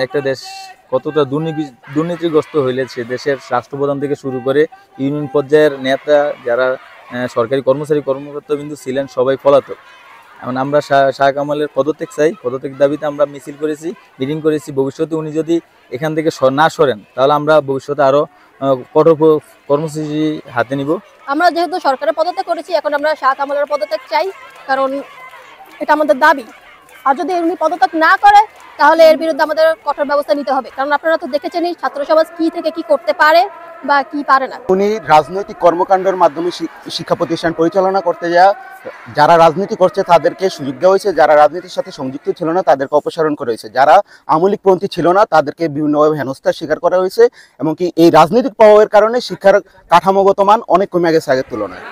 একটা দেশ কতটা দুর্নীতিগ্রস্ত হইলেছে, দেশের রাষ্ট্রপ্রধান থেকে শুরু করে ইউনিয়ন পর্যায়ের নেতা যারা সরকারি কর্মকর্তা কিন্তু ছিলেন সবাই পলাতক। এখন আমরা শাহ কামালের পদত্যাগ চাই, পদত্যাগ দাবিতে আমরা মিছিল করেছি, মিটিং করেছি। ভবিষ্যতে উনি যদি এখান থেকে না সরেন তাহলে আমরা ভবিষ্যতে আরো কঠোর কর্মসূচি হাতে নিব। আমরা যেহেতু সরকারের পদত্যাগ করেছি, এখন আমরা শাহ কামালের পদত্যাগ চাই, কারণ এটা আমাদের দাবি। আর যদি উনি পদত্যাগ না করে তাহলে এর বিরুদ্ধে আমাদের কঠোর ব্যবস্থা নিতে হবে, কারণ আপনারা তো দেখেছেনই ছাত্র সমাজ কি থেকে কি করতে পারে বা কি পারে না। উনি রাজনৈতিক কর্মকাণ্ডের মাধ্যমে শিক্ষা প্রতিষ্ঠান পরিচালনা করতে যারা রাজনীতি করছে তাদেরকে সুযোগ দেওয়া হয়েছে, যারা রাজনীতির সাথে সংযুক্ত ছিল না তাদেরকে অপসারণ করা হয়েছে, যারা আমলিকপন্থী ছিল না তাদেরকে বিভিন্নভাবে হেনস্থার শিকার করা হয়েছে। এমনকি এই রাজনৈতিক প্রভাবের কারণে শিক্ষার কাঠামোগত মান অনেক কমে গেছে আগের তুলনায়।